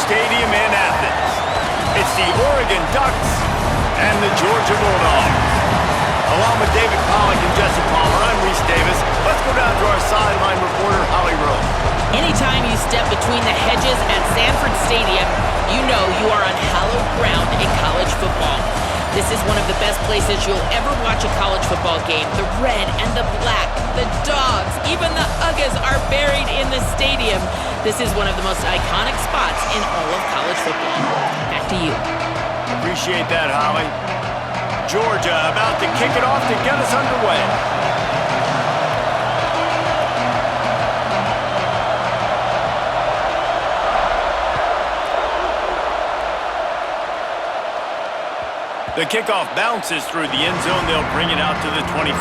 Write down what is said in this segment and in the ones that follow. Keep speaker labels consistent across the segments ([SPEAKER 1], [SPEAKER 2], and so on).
[SPEAKER 1] Stadium in Athens. It's the Oregon Ducks and the Georgia Bulldogs. Along with David Pollack and Jesse Palmer, I'm Reese Davis. Let's go down to our sideline reporter, Holly Rowe.
[SPEAKER 2] Anytime you step between the hedges at Sanford Stadium, you know you are on hallowed ground in college football. This is one of the best places you'll ever watch a college football game. The red and the black, the dogs, even the Uggas are buried in the stadium. This is one of the most iconic spots in all of college football. Back to you.
[SPEAKER 1] Appreciate that, Holly. Georgia about to kick it off to get us underway. The kickoff bounces through the end zone. They'll bring it out to the 25.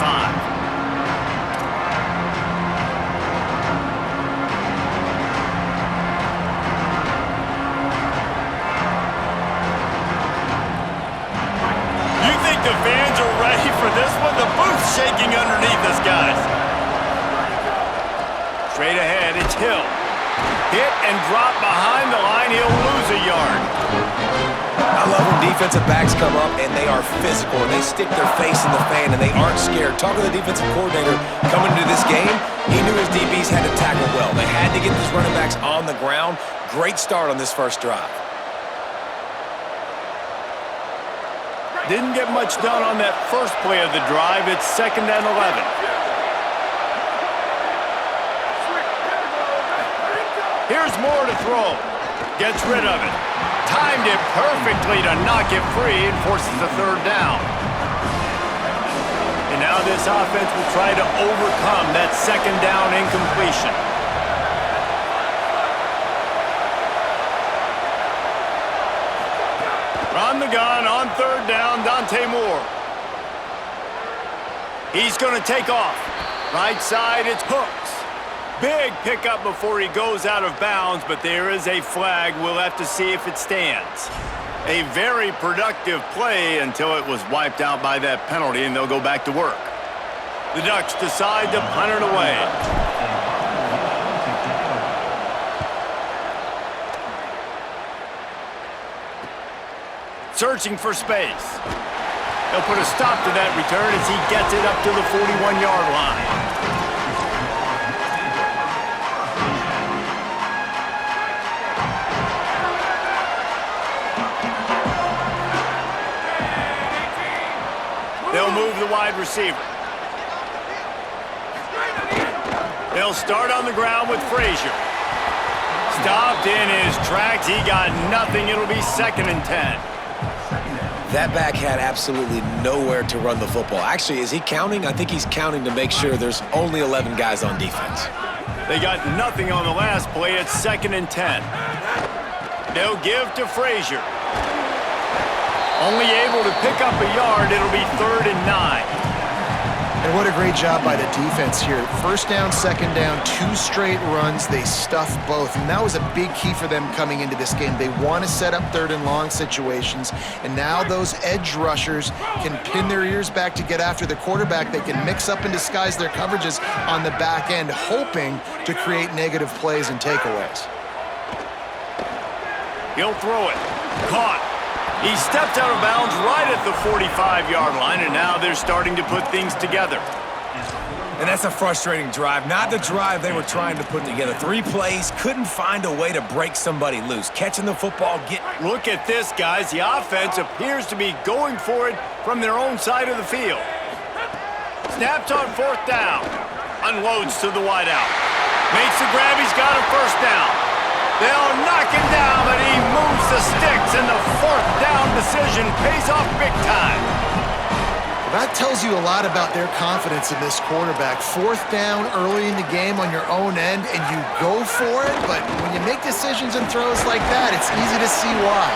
[SPEAKER 1] You think the fans are ready for this one? The booth's shaking underneath us, guys. Straight ahead, it's Hill. Hit and drop behind the line. He'll lose a yard.
[SPEAKER 3] I love when defensive backs come up and they are physical and they stick their face in the fan and they aren't scared. Talking to the defensive coordinator coming into this game, he knew his DBs had to tackle well. They had to get these running backs on the ground. Great start on this first drive.
[SPEAKER 1] Didn't get much done on that first play of the drive. It's 2nd and 11. Here's Moore to throw. Gets rid of it. Timed it perfectly to knock it free and forces a 3rd down. And now this offense will try to overcome that 2nd down incompletion. On the gun, on 3rd down, Dante Moore. He's going to take off. Right side, it's Hooks. Big pickup before he goes out of bounds, but there is a flag. We'll have to see if it stands. A very productive play until it was wiped out by that penalty, and they'll go back to work. The Ducks decide to punt it away. Searching for space. They'll put a stop to that return as he gets it up to the 41-yard line. They'll move the wide receiver. They'll start on the ground with Frazier. Stopped in his tracks. He got nothing. It'll be 2nd and 10.
[SPEAKER 3] That back had absolutely nowhere to run the football. Actually, is he counting? I think he's counting to make sure there's only 11 guys on defense.
[SPEAKER 1] They got nothing on the last play. It's 2nd and 10. They'll give to Frazier. Only able to pick up a yard. It'll be 3rd and 9.
[SPEAKER 4] And what a great job by the defense here. 1st down, 2nd down, 2 straight runs. They stuffed both. And that was a big key for them coming into this game. They want to set up 3rd and long situations. And now those edge rushers can pin their ears back to get after the quarterback. They can mix up and disguise their coverages on the back end, hoping to create negative plays and takeaways.
[SPEAKER 1] He'll throw it. Caught. He stepped out of bounds right at the 45-yard line, and now they're starting to put things together.
[SPEAKER 3] And that's a frustrating drive. Not the drive they were trying to put together. 3 plays, couldn't find a way to break somebody loose. Catching the football,
[SPEAKER 1] Look at this, guys. The offense appears to be going for it from their own side of the field. Snapped on 4th down. Unloads to the wideout. Makes the grab. He's got a 1st down. They'll knock him down, but he moves the sticks, and the 4th down decision pays off big time.
[SPEAKER 4] Well, that tells you a lot about their confidence in this quarterback. 4th down early in the game on your own end, and you go for it, but when you make decisions and throws like that, it's easy to see why.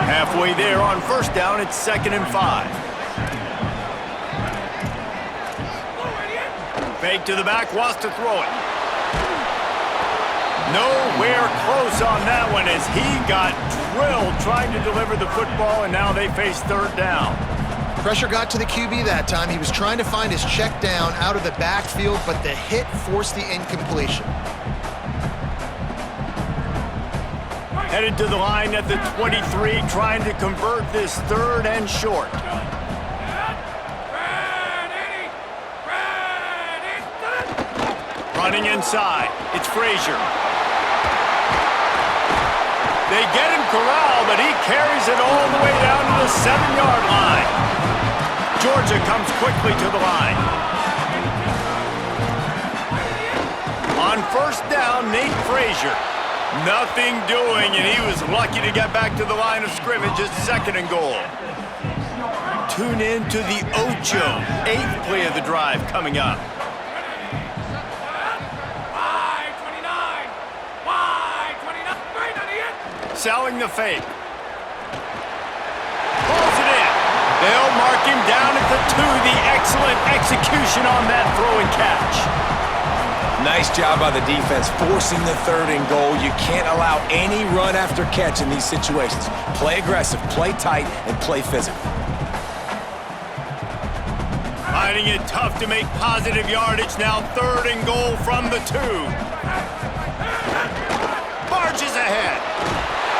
[SPEAKER 1] Halfway there on 1st down, it's 2nd and 5. Fake to the back, wants to throw it. Nowhere close on that one as he got drilled trying to deliver the football, and now they face 3rd down.
[SPEAKER 4] Pressure got to the QB that time. He was trying to find his check down out of the backfield, but the hit forced the incompletion.
[SPEAKER 1] Headed to the line at the 23, trying to convert this 3rd and short. Running inside, it's Frazier. They get him corralled, but he carries it all the way down to the 7-yard line. Georgia comes quickly to the line. On 1st down, Nate Frazier. Nothing doing, and he was lucky to get back to the line of scrimmage at 2nd and goal. Tune in to the Ocho, 8th play of the drive coming up. Selling the fake. Pulls it in. They'll mark him down at the 2. The excellent execution on that throw and catch.
[SPEAKER 3] Nice job by the defense forcing the 3rd and goal. You can't allow any run after catch in these situations. Play aggressive, play tight, and play physical.
[SPEAKER 1] Finding it tough to make positive yardage. Now 3rd and goal from the 2. Barges ahead.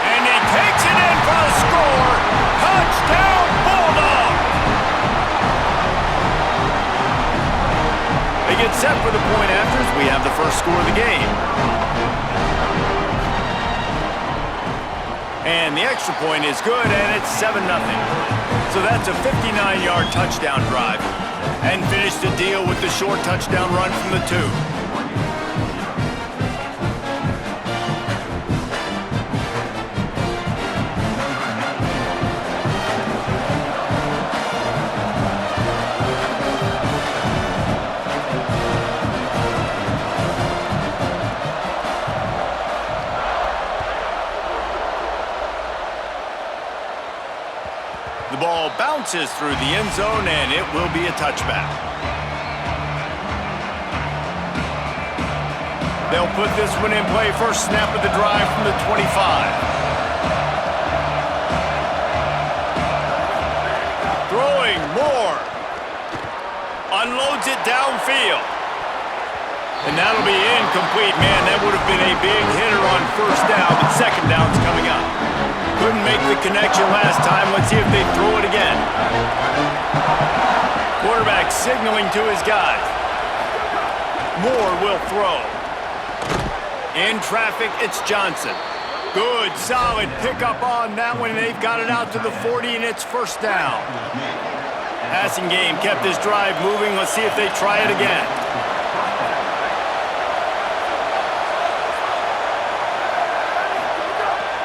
[SPEAKER 1] And he takes it in for the score. Touchdown, Bulldog! They get set for the point after as we have the first score of the game. And the extra point is good, and it's 7-0. So that's a 59-yard touchdown drive. And finish the deal with the short touchdown run from the 2. The ball bounces through the end zone, and it will be a touchback. They'll put this one in play. First snap of the drive from the 25. Throwing Moore. Unloads it downfield. And that'll be incomplete. Man, that would have been a big hitter on 1st down, but 2nd down's coming up. Couldn't make the connection last time. Let's see if they throw it again. Quarterback signaling to his guy. Moore will throw. In traffic, it's Johnson. Good, solid pickup on that one. They've got it out to the 40, and it's 1st down. Passing game kept this drive moving. Let's see if they try it again.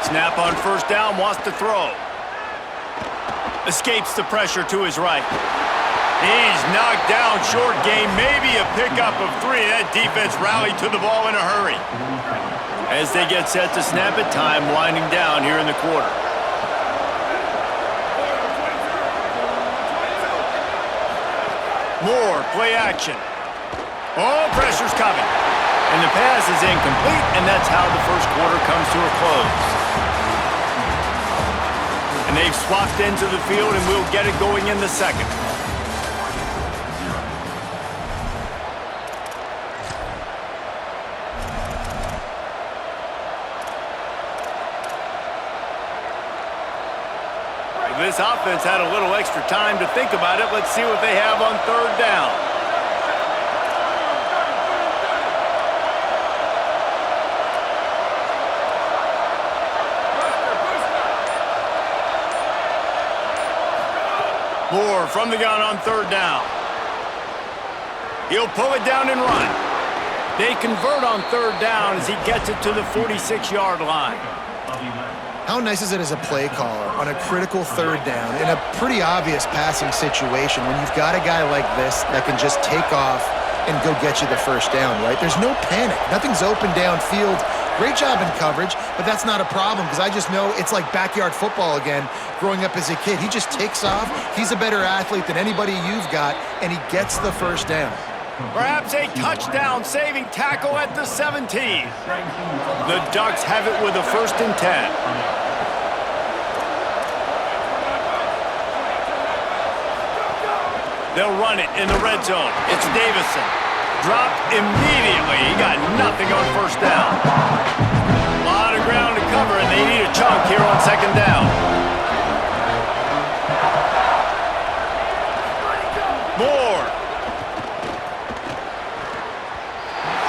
[SPEAKER 1] Snap on 1st down, wants to throw. Escapes the pressure to his right. He's knocked down, short game, maybe a pickup of 3. That defense rallied to the ball in a hurry. As they get set to snap it, time winding down here in the quarter. Moore, play action. Oh, pressure's coming. And the pass is incomplete, and that's how the first quarter comes to a close. And they've swapped into the field, and we'll get it going in the 2nd. This offense had a little extra time to think about it. Let's see what they have on 3rd down. Moore from the gun on 3rd down. He'll pull it down and run. They convert on 3rd down as he gets it to the 46-yard line.
[SPEAKER 4] How nice is it as a play caller on a critical 3rd down in a pretty obvious passing situation when you've got a guy like this that can just take off and go get you the 1st down, right? There's no panic. Nothing's open downfield. Great job in coverage, but that's not a problem because I just know it's like backyard football again growing up as a kid. He just takes off. He's a better athlete than anybody you've got, and he gets the 1st down.
[SPEAKER 1] Perhaps a touchdown-saving tackle at the 17. The Ducks have it with a 1st and 10. They'll run it in the red zone. It's Davison. Dropped immediately. He got nothing on first down. A lot of ground to cover, and they need a chunk here on second down. Moore.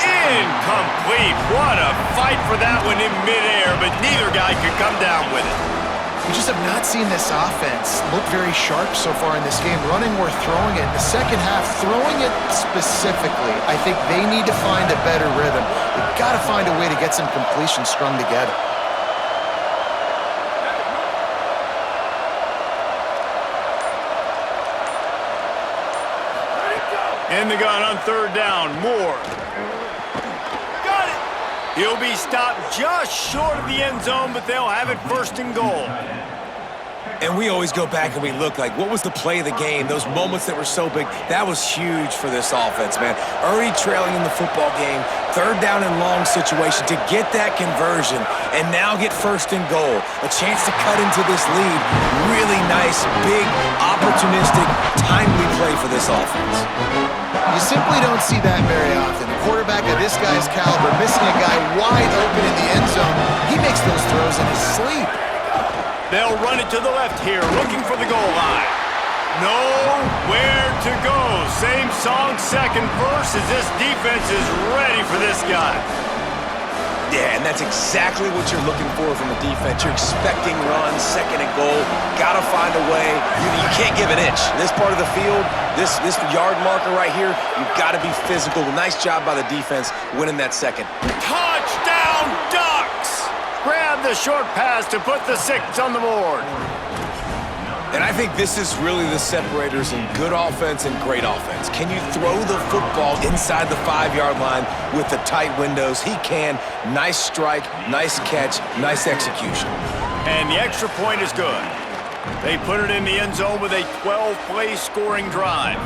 [SPEAKER 1] Incomplete. What a fight for that one in midair, but neither guy could come down with it.
[SPEAKER 4] We just have not seen this offense look very sharp so far in this game, running or throwing it. The second half, throwing it specifically, I think they need to find a better rhythm. They've got to find a way to get some completions strung together.
[SPEAKER 1] In the gun on third down, Moore. Got it! He'll be stopped just short of the end zone, but they'll have it first and goal.
[SPEAKER 3] And we always go back and we look like, what was the play of the game? Those moments that were so big, that was huge for this offense, man. Already trailing in the football game, third down and long situation to get that conversion and now get first and goal. A chance to cut into this lead. Really nice, big, opportunistic, timely play for this offense.
[SPEAKER 4] You simply don't see that very often. A quarterback of this guy's caliber missing a guy wide open in the end zone. He makes those throws in his sleep.
[SPEAKER 1] They'll run it to the left here, looking for the goal line. Nowhere to go. Same song, second verse, as this defense is ready for this guy.
[SPEAKER 3] Yeah, and that's exactly what you're looking for from a defense. You're expecting runs, second and goal. Got to find a way. You can't give an inch. This part of the field, this yard marker right here, you've got to be physical. Nice job by the defense winning that second.
[SPEAKER 1] Touchdown, Ducks! Grab the short pass to put the 6 on the board.
[SPEAKER 3] And I think this is really the separators in good offense and great offense. Can you throw the football inside the 5-yard line with the tight windows? He can. Nice strike, nice catch, nice execution.
[SPEAKER 1] And the extra point is good. They put it in the end zone with a 12-play scoring drive.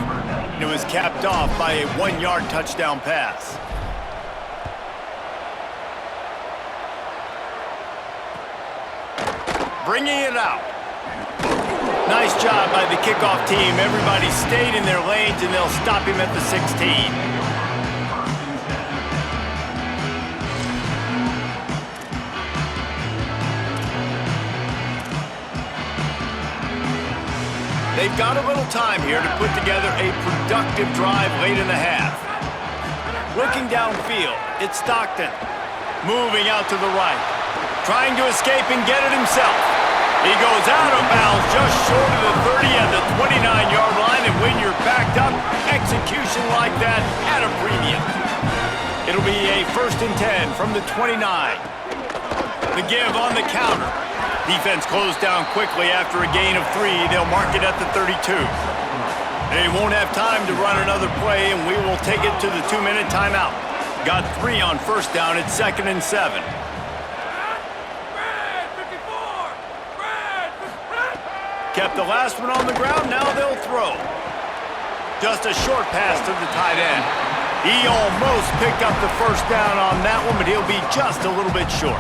[SPEAKER 1] And it was capped off by a 1-yard touchdown pass. Bringing it out. Nice job by the kickoff team. Everybody stayed in their lanes, and they'll stop him at the 16. They've got a little time here to put together a productive drive late in the half. Looking downfield, it's Stockton. Moving out to the right. Trying to escape and get it himself. He goes out of bounds just short of the 30 at the 29-yard line, and when you're backed up, execution like that at a premium. It'll be a 1st and 10 from the 29. The give on the counter. Defense closed down quickly after a gain of 3. They'll mark it at the 32. They won't have time to run another play, and we will take it to the 2-minute timeout. Got 3 on first down at 2nd and 7. Kept the last one on the ground, now they'll throw. Just a short pass to the tight end. He almost picked up the first down on that one, but he'll be just a little bit short.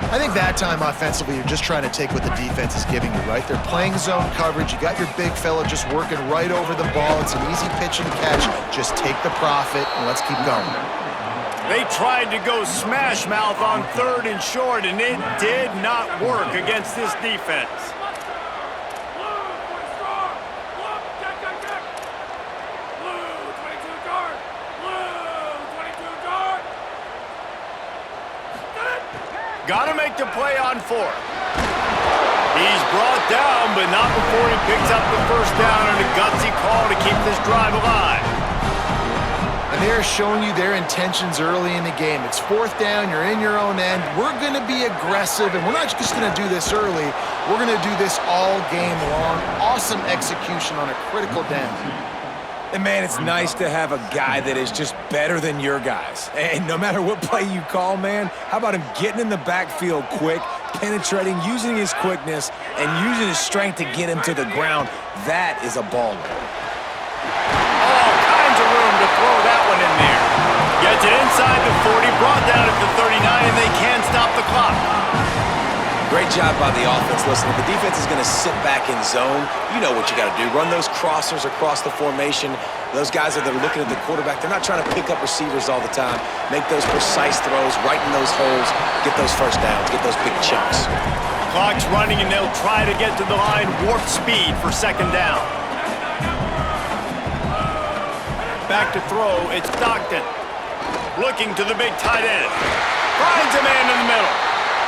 [SPEAKER 4] I think that time offensively, you're just trying to take what the defense is giving you, right? They're playing zone coverage. You got your big fella just working right over the ball. It's an easy pitch and catch. Just take the profit and let's keep going.
[SPEAKER 1] They tried to go smash mouth on 3rd and short, and it did not work against this defense. Got to make the play on 4th. He's brought down, but not before he picks up the first down and a gutsy call to keep this drive alive.
[SPEAKER 4] And they're showing you their intentions early in the game. It's 4th down, you're in your own end. We're going to be aggressive, and we're not just going to do this early. We're going to do this all game long. Awesome execution on a critical down.
[SPEAKER 3] And, man, it's nice to have a guy that is just better than your guys. And no matter what play you call, man, how about him getting in the backfield quick, penetrating, using his quickness, and using his strength to get him to the ground? That is a baller.
[SPEAKER 1] All kinds of room to throw that one in there. Gets it inside the 40, brought down at the 39, and they can't stop the clock.
[SPEAKER 3] Great job by the offense. Listen, if the defense is going to sit back in zone, you know what you got to do. Run those crossers across the formation. Those guys that are looking at the quarterback, they're not trying to pick up receivers all the time. Make those precise throws, right in those holes, get those first downs, get those big chunks.
[SPEAKER 1] Clock's running, and they'll try to get to the line warp speed for second down. Back to throw, it's Stockton. Looking to the big tight end. Finds a man in the middle.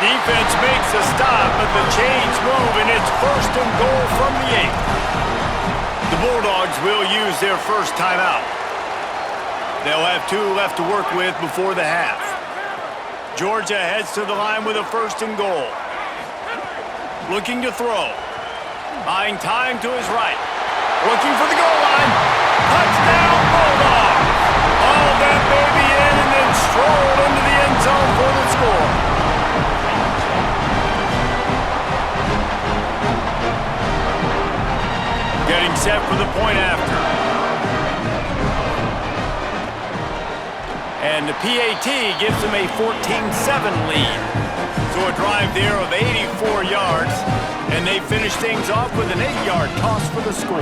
[SPEAKER 1] Defense makes a stop, but the chains move, and it's first and goal from the 8. The Bulldogs will use their first timeout. They'll have 2 left to work with before the half. Georgia heads to the line with a first and goal. Looking to throw. Buying time to his right. Looking for the goal line. Touchdown, Bulldogs! All that baby in and then strolled into the end zone for the score. Getting set for the point after. And the PAT gives them a 14-7 lead. So a drive there of 84 yards, and they finish things off with an 8-yard toss for the score.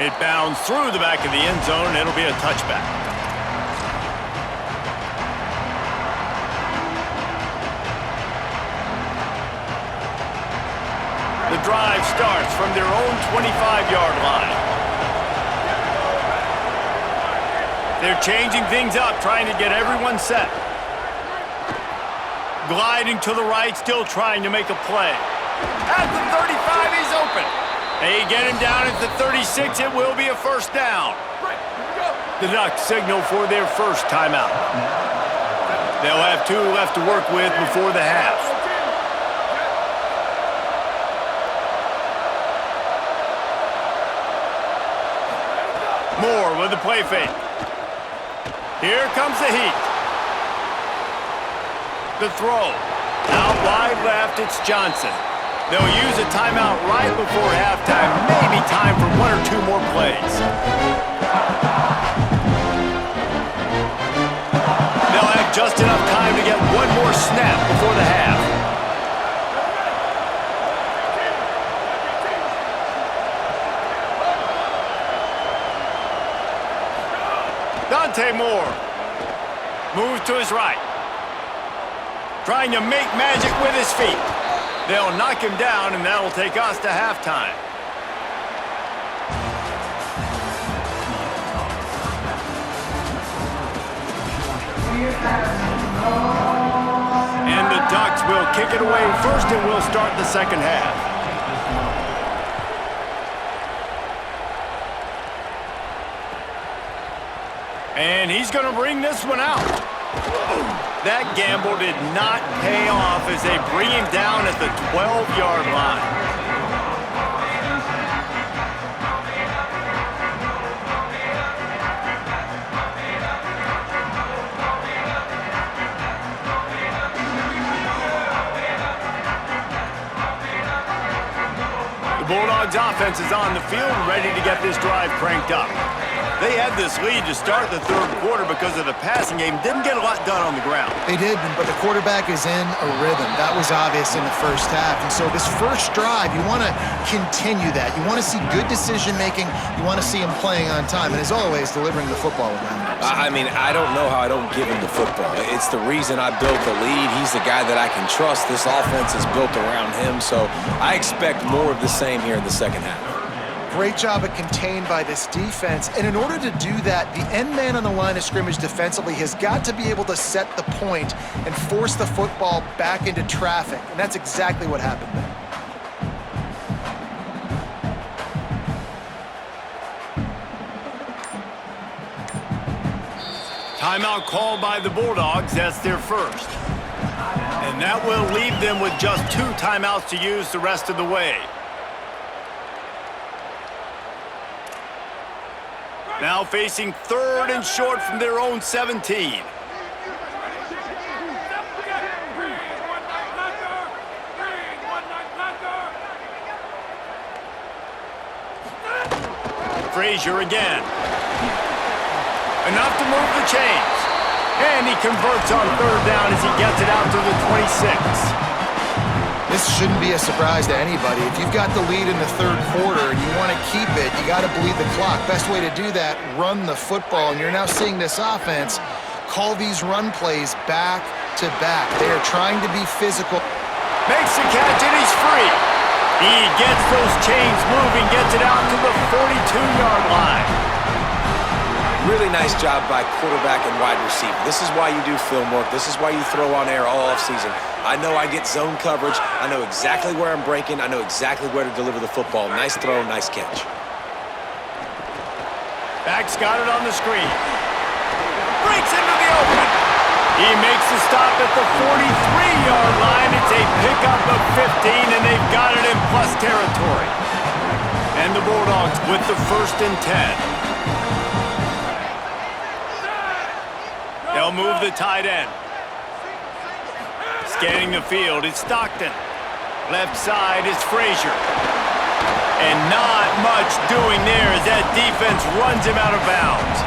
[SPEAKER 1] It bounds through the back of the end zone, and it'll be a touchback. The drive starts from their own 25-yard line. They're changing things up, trying to get everyone set. Gliding to the right, still trying to make a play. At the 35, he's open. They get him down at the 36. It will be a first down. The Ducks signal for their first timeout. They'll have 2 left to work with before the half. Moore with the play fake. Here comes the heat. The throw. Out wide left, it's Johnson. They'll use a timeout right before halftime. Maybe time for 1 or 2 more plays. They'll have just enough time to get 1 more snap before the half. Dante Moore moves to his right. Trying to make magic with his feet. They'll knock him down, and that'll take us to halftime. And the Ducks will kick it away first, and we'll start the second half. And he's going to bring this one out. That gamble did not pay off as they bring him down at the 12-yard line. The Bulldogs offense is on the field, ready to get this drive cranked up. They had this lead to start the third quarter because of the passing game. Didn't get a lot done on the ground.
[SPEAKER 4] They did, but the quarterback is in a rhythm. That was obvious in the first half. And so this first drive, you want to continue that. You want to see good decision-making. You want to see him playing on time. And as always, delivering the football around him.
[SPEAKER 3] I mean, I don't know how I don't give him the football. It's the reason I built the lead. He's the guy that I can trust. This offense is built around him. So I expect more of the same here in the second half.
[SPEAKER 4] Great job of contained by this defense. And in order to do that, the end man on the line of scrimmage defensively has got to be able to set the point and force the football back into traffic. And that's exactly what happened there.
[SPEAKER 1] Timeout called by the Bulldogs. That's their first. And that will leave them with just 2 timeouts to use the rest of the way. Now facing 3rd and short from their own 17. Frazier again. Enough to move the chains. And he converts on third down as he gets it out to the 26.
[SPEAKER 4] This shouldn't be a surprise to anybody. If you've got the lead in the third quarter and you want to keep it, you got to bleed the clock. Best way to do that, run the football. And you're now seeing this offense call these run plays back to back. They are trying to be physical.
[SPEAKER 1] Makes the catch and he's free. He gets those chains moving, gets it out to the 42-yard line.
[SPEAKER 3] Really nice job by quarterback and wide receiver. This is why you do film work. This is why you throw on air all offseason. I know I get zone coverage. I know exactly where I'm breaking. I know exactly where to deliver the football. Nice throw, nice catch.
[SPEAKER 1] Back's got it on the screen. Breaks into the open. He makes the stop at the 43-yard line. It's a pickup of 15, and they've got it in plus territory. And the Bulldogs with the 1st and 10. They'll move the tight end. Scanning the field, it's Stockton. Left side is Frazier. And not much doing there as that defense runs him out of bounds.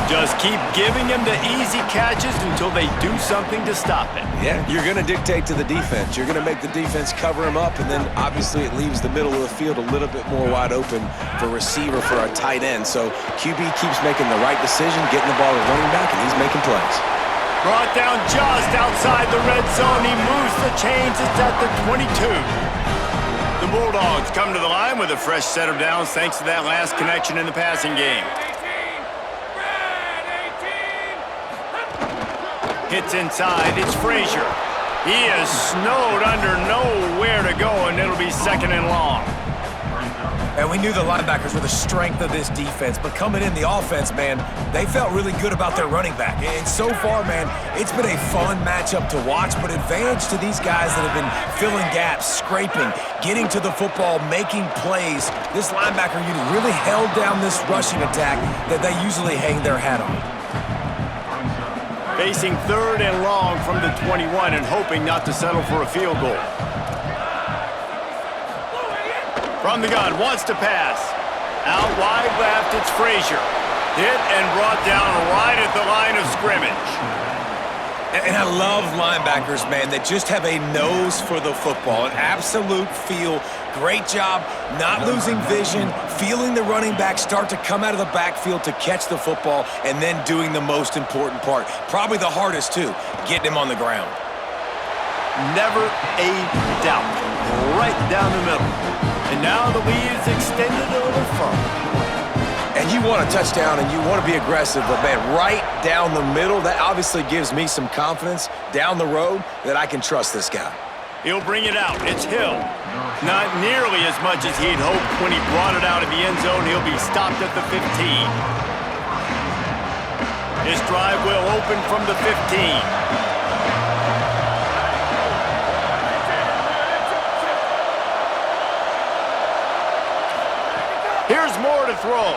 [SPEAKER 1] Just keep giving him the easy catches until they do something to stop it.
[SPEAKER 3] Yeah, you're going to dictate to the defense. You're going to make the defense cover him up, and then obviously it leaves the middle of the field a little bit more wide open for receiver, for a tight end. So QB keeps making the right decision, getting the ball to running back, and he's making plays.
[SPEAKER 1] Brought down just outside the red zone. He moves the chains. It's at the 22. The Bulldogs come to the line with a fresh set of downs thanks to that last connection in the passing game. Hits inside. It's Frazier. He is snowed under, nowhere to go, and it'll be 2nd and long.
[SPEAKER 3] And we knew the linebackers were the strength of this defense, but coming in the offense, man, they felt really good about their running back. And so far, man, it's been a fun matchup to watch, but advantage to these guys that have been filling gaps, scraping, getting to the football, making plays. This linebacker unit really held down this rushing attack that they usually hang their hat on.
[SPEAKER 1] Facing 3rd and long from the 21 and hoping not to settle for a field goal. From the gun, wants to pass. Out wide left, it's Frazier. Hit and brought down right at the line of scrimmage.
[SPEAKER 3] And I love linebackers, man, that just have a nose for the football, an absolute feel. Great job not losing vision, feeling the running back start to come out of the backfield to catch the football, and then doing the most important part. Probably the hardest, too, getting him on the ground.
[SPEAKER 1] Never a doubt. Right down the middle. And now the lead is extended a little further.
[SPEAKER 3] And you want a touchdown and you want to be aggressive, but man, right down the middle, that obviously gives me some confidence down the road that I can trust this guy.
[SPEAKER 1] He'll bring it out. It's Hill. Not nearly as much as he'd hoped when he brought it out of the end zone. He'll be stopped at the 15. His drive will open from the 15. Here's more to throw.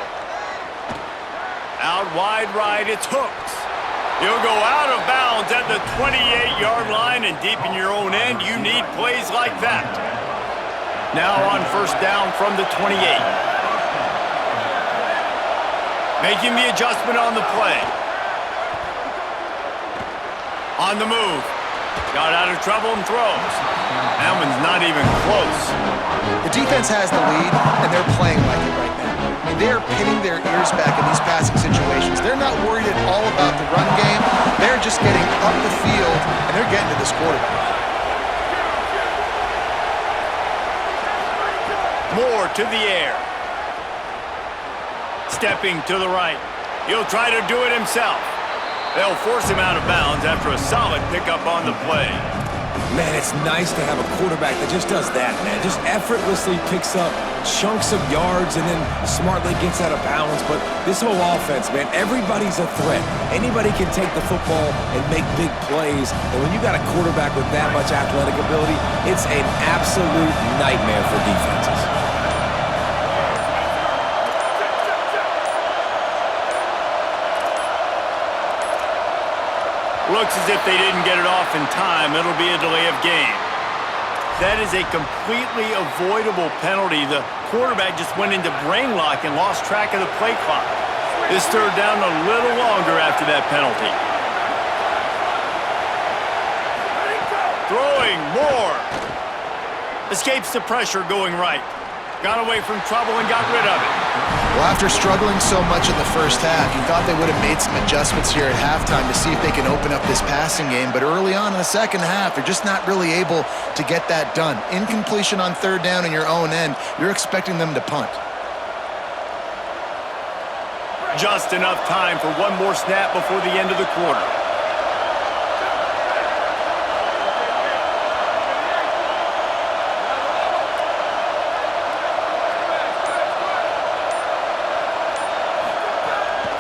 [SPEAKER 1] Out wide right, it's Hooks. He'll go out of bounds at the 28-yard line, and deep in your own end, you need plays like that. Now on 1st down from the 28. Making the adjustment on the play. On the move. Got out of trouble and throws. That one's not even close.
[SPEAKER 4] The defense has the lead, and they're playing like it right now. I mean, they're pinning their ears back in these passing situations. They're not worried at all about the run game. They're just getting up the field, and they're getting to this quarterback.
[SPEAKER 1] Moore to the air. Stepping to the right. He'll try to do it himself. They'll force him out of bounds after a solid pickup on the play.
[SPEAKER 3] Man, it's nice to have a quarterback that just does that, man. Just effortlessly picks up chunks of yards and then smartly gets out of bounds. But this whole offense, man, everybody's a threat. Anybody can take the football and make big plays. And when you got a quarterback with that much athletic ability, it's an absolute nightmare for defenses.
[SPEAKER 1] Looks as if they didn't get it off in time. It'll be a delay of game. That is a completely avoidable penalty. The quarterback just went into brain lock and lost track of the play clock. This third down a little longer after that penalty. Throwing more. Escapes the pressure going right. Got away from trouble and got rid of it.
[SPEAKER 4] Well, after struggling so much in the first half, you thought they would have made some adjustments here at halftime to see if they can open up this passing game. But early on in the second half, they're just not really able to get that done. Incompletion on third down in your own end, you're expecting them to punt.
[SPEAKER 1] Just enough time for one more snap before the end of the quarter.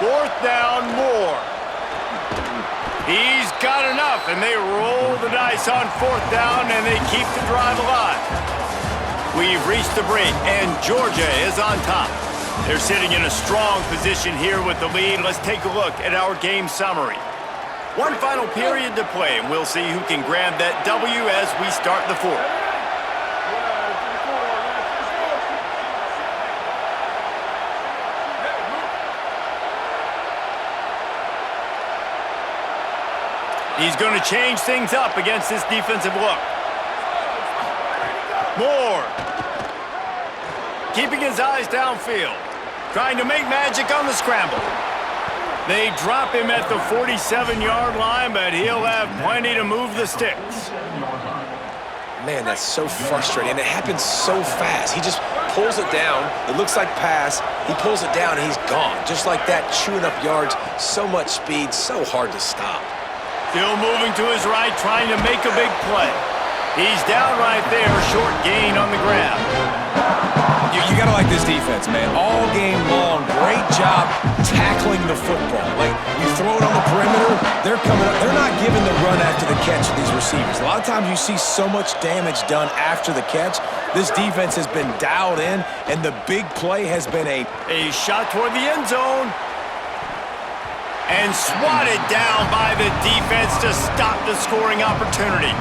[SPEAKER 1] Fourth down, more. He's got enough, and they roll the dice on fourth down, and they keep the drive alive. We've reached the break, and Georgia is on top. They're sitting in a strong position here with the lead. Let's take a look at our game summary. One final period to play, and we'll see who can grab that W as we start the fourth. He's going to change things up against this defensive look. Moore. Keeping his eyes downfield. Trying to make magic on the scramble. They drop him at the 47-yard line, but he'll have plenty to move the sticks.
[SPEAKER 3] Man, that's so frustrating, and it happens so fast. He just pulls it down. It looks like pass. He pulls it down, and he's gone. Just like that, chewing up yards. So much speed, so hard to stop.
[SPEAKER 1] Still moving to his right, trying to make a big play. He's down right there, short gain on the grab.
[SPEAKER 3] You gotta like this defense, man. All game long, great job tackling the football. Like, you throw it on the perimeter, they're coming up. They're not giving the run after the catch to these receivers. A lot of times you see so much damage done after the catch. This defense has been dialed in, and the big play has been a
[SPEAKER 1] shot toward the end zone. And swatted down by the defense to stop the scoring opportunity.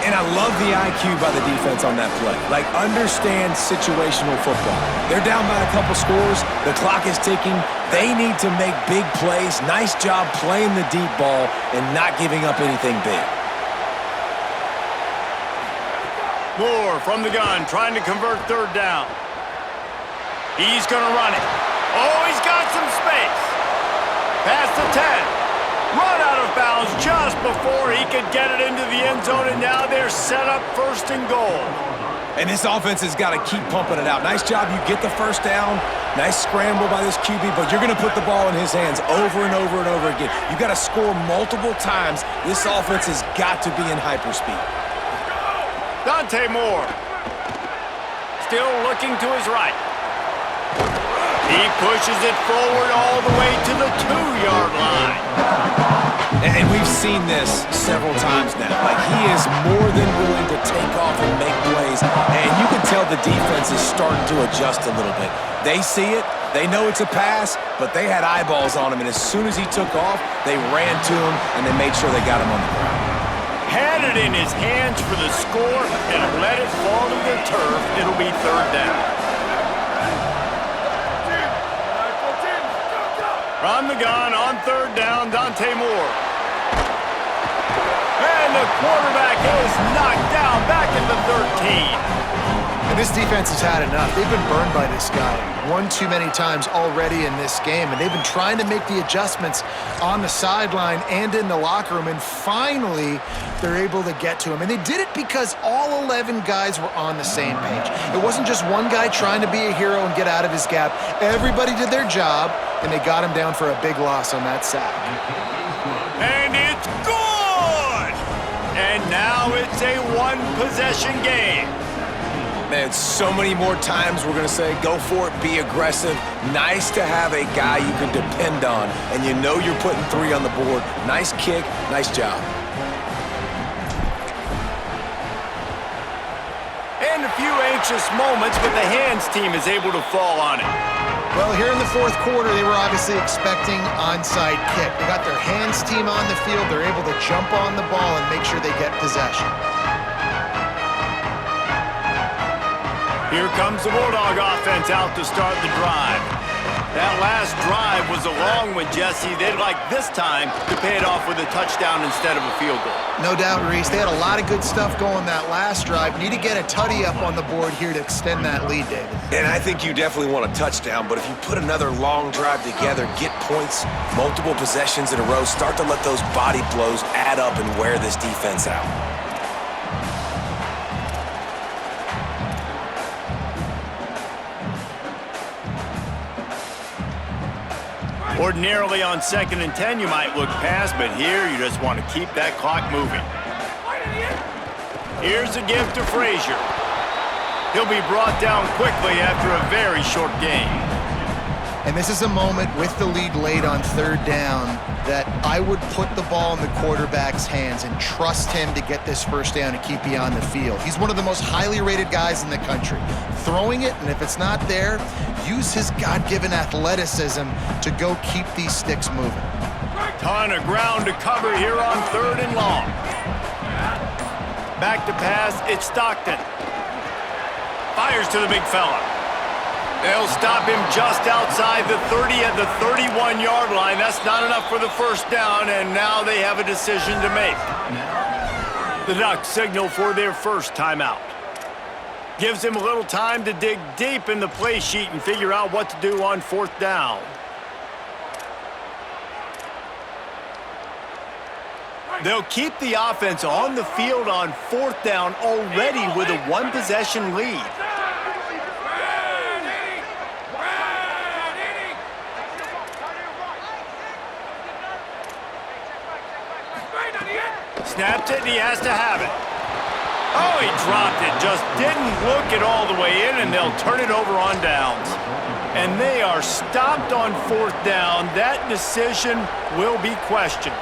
[SPEAKER 3] And I love the IQ by the defense on that play. Like, understand situational football. They're down by a couple scores. The clock is ticking. They need to make big plays. Nice job playing the deep ball and not giving up anything big.
[SPEAKER 1] Moore from the gun, trying to convert third down. He's going to run it. Oh, he's got some space. Past the 10. Run out of bounds just before he could get it into the end zone, and now they're set up first and goal.
[SPEAKER 3] And this offense has got to keep pumping it out. Nice job. You get the first down. Nice scramble by this QB, but you're going to put the ball in his hands over and over and over again. You got to score multiple times. This offense has got to be in hyperspeed.
[SPEAKER 1] Dante Moore. Still looking to his right. He pushes it forward all the way to the 2-yard line.
[SPEAKER 3] And we've seen this several times now. Like, he is more than willing to take off and make plays. And you can tell the defense is starting to adjust a little bit. They see it. They know it's a pass, but they had eyeballs on him. And as soon as he took off, they ran to him, and they made sure they got him on the ground.
[SPEAKER 1] Had it in his hands for the score and let it fall to the turf. It'll be third down. From the gun on third down, Dante Moore. And the quarterback is knocked down back at the 13.
[SPEAKER 4] And this defense has had enough. They've been burned by this guy one too many times already in this game, and they've been trying to make the adjustments on the sideline and in the locker room, and finally they're able to get to him. And they did it because all 11 guys were on the same page. It wasn't just one guy trying to be a hero and get out of his gap. Everybody did their job, and they got him down for a big loss on that sack.
[SPEAKER 1] And it's good! And now it's a one-possession game.
[SPEAKER 3] Man, so many more times we're going to say, go for it, be aggressive. Nice to have a guy you can depend on, and you know you're putting 3 on the board. Nice kick, nice job.
[SPEAKER 1] And a few anxious moments, but the hands team is able to fall on it.
[SPEAKER 4] Well, here in the fourth quarter, they were obviously expecting onside kick. They got their hands team on the field. They're able to jump on the ball and make sure they get possession.
[SPEAKER 1] Here comes the Bulldog offense out to start the drive. That last drive was a long one, Jesse. They'd like this time to pay it off with a touchdown instead of a field goal.
[SPEAKER 4] No doubt, Reese. They had a lot of good stuff going that last drive. Need to get a tutty up on the board here to extend that lead, David.
[SPEAKER 3] And I think you definitely want a touchdown, but if you put another long drive together, get points, multiple possessions in a row, start to let those body blows add up and wear this defense out.
[SPEAKER 1] Ordinarily on 2nd and 10, you might look past, but here you just want to keep that clock moving. Here's a give to Frazier. He'll be brought down quickly after a very short game.
[SPEAKER 4] And this is a moment with the lead late on 3rd down that I would put the ball in the quarterback's hands and trust him to get this 1st down and keep you on the field. He's one of the most highly rated guys in the country. Throwing it, and if it's not there, use his God-given athleticism to go keep these sticks moving.
[SPEAKER 1] Ton of ground to cover here on 3rd and long. Back to pass, it's Stockton. Fires to the big fella. They'll stop him just outside the 30 at the 31-yard line. That's not enough for the 1st down, and now they have a decision to make. The Ducks signal for their first timeout. Gives him a little time to dig deep in the play sheet and figure out what to do on 4th down. They'll keep the offense on the field on 4th down already with a 1-possession lead. Snapped it, and he has to have it. Oh, he dropped it. Just didn't look it all the way in, and they'll turn it over on downs. And they are stopped on 4th down. That decision will be questioned.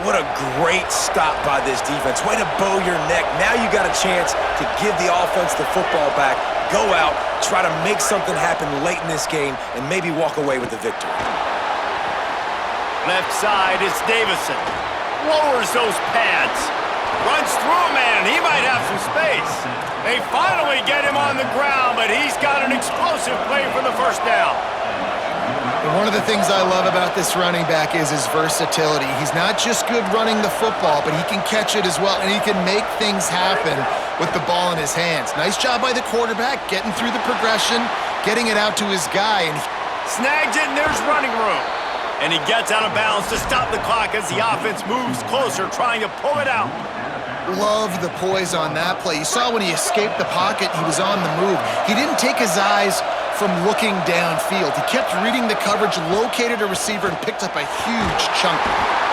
[SPEAKER 3] What a great stop by this defense. Way to bow your neck. Now you got a chance to give the offense the football back, go out, try to make something happen late in this game, and maybe walk away with the victory.
[SPEAKER 1] Left side, it's Davison. Lowers those pads. Runs through a man. He might have some space. They finally get him on the ground, but he's got an explosive play for the 1st down.
[SPEAKER 4] And one of the things I love about this running back is his versatility. He's not just good running the football, but he can catch it as well, and he can make things happen with the ball in his hands. Nice job by the quarterback, getting through the progression, getting it out to his guy. And
[SPEAKER 1] snags it, and there's running room. And he gets out of bounds to stop the clock as the offense moves closer, trying to pull it out.
[SPEAKER 4] Love the poise on that play. You saw when he escaped the pocket, he was on the move. He didn't take his eyes from looking downfield. He kept reading the coverage, located a receiver, and picked up a huge chunk.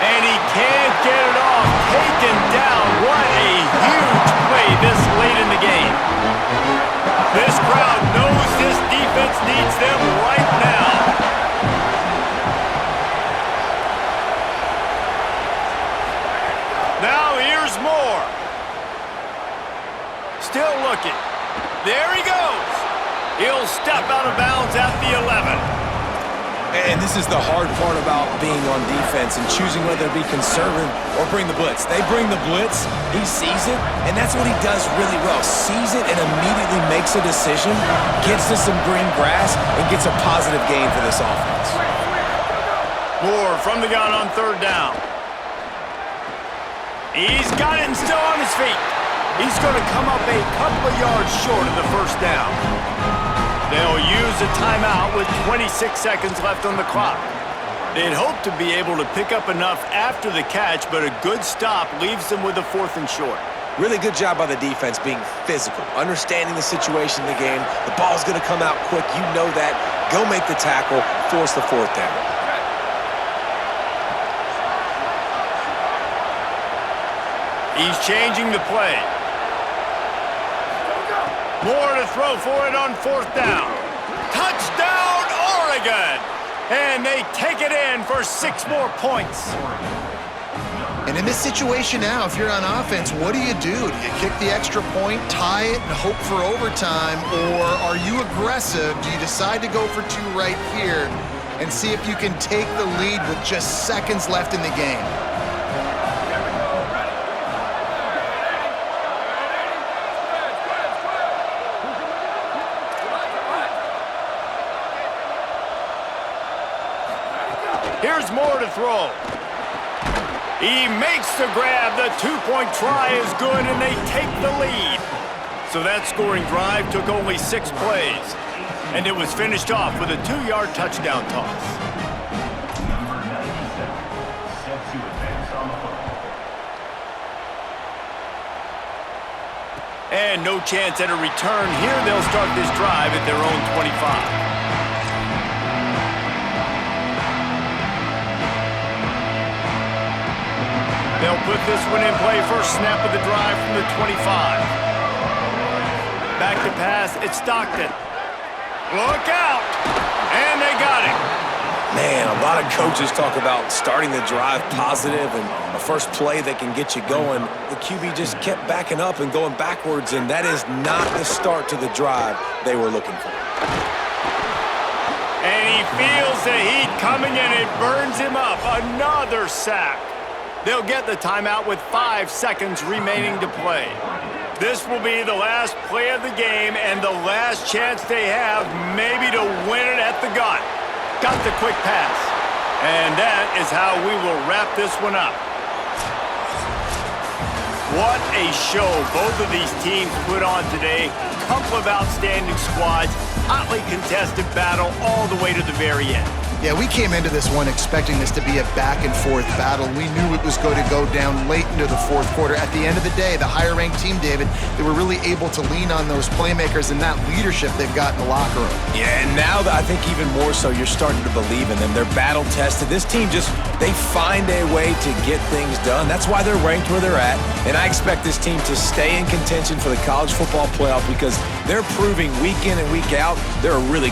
[SPEAKER 1] And he can't get it off. Taken down. What a huge play this late in the game. This crowd knows this defense needs them right now. Now here's Moore. Still looking. There he goes. He'll step out of bounds at the 11.
[SPEAKER 3] And this is the hard part about being on defense and choosing whether to be conservative or bring the blitz. They bring the blitz, he sees it, and that's what he does really well. Sees it and immediately makes a decision, gets to some green grass, and gets a positive gain for this offense.
[SPEAKER 1] Moore from the gun on 3rd down. He's got it and still on his feet. He's going to come up a couple of yards short of the 1st down. They'll use a timeout with 26 seconds left on the clock. They'd hope to be able to pick up enough after the catch, but a good stop leaves them with a 4th and short.
[SPEAKER 3] Really good job by the defense being physical, understanding the situation in the game. The ball's going to come out quick. You know that. Go make the tackle, force the 4th down.
[SPEAKER 1] He's changing the play. Moore to throw for it on 4th down. Touchdown, Oregon! And they take it in for 6 more points.
[SPEAKER 4] And in this situation now, if you're on offense, what do? Do you kick the extra point, tie it, and hope for overtime? Or are you aggressive? Do you decide to go for 2 right here and see if you can take the lead with just seconds left in the game?
[SPEAKER 1] Here's Moore to throw. He makes the grab. The two-point try is good, and they take the lead. So that scoring drive took only 6 plays, and it was finished off with a 2-yard touchdown toss. And no chance at a return here. They'll start this drive at their own 25. They'll put this one in play. First snap of the drive from the 25. Back to pass. It's Stockton. Look out! And they got it.
[SPEAKER 3] Man, a lot of coaches talk about starting the drive positive and a first play that can get you going. The QB just kept backing up and going backwards, and that is not the start to the drive they were looking for.
[SPEAKER 1] And he feels the heat coming, and it burns him up. Another sack. They'll get the timeout with 5 seconds remaining to play. This will be the last play of the game and the last chance they have maybe to win it at the gun. Got the quick pass. And that is how we will wrap this one up. What a show both of these teams put on today. Couple of outstanding squads, hotly contested battle all the way to the very end.
[SPEAKER 4] Yeah, we came into this one expecting this to be a back-and-forth battle. We knew it was going to go down late into the fourth quarter. At the end of the day, the higher-ranked team, David, they were really able to lean on those playmakers and that leadership they've got in the locker room.
[SPEAKER 3] Yeah, and now I think even more so, you're starting to believe in them. They're battle-tested. This team they find a way to get things done. That's why they're ranked where they're at. And I expect this team to stay in contention for the college football playoff because they're proving week in and week out they're a really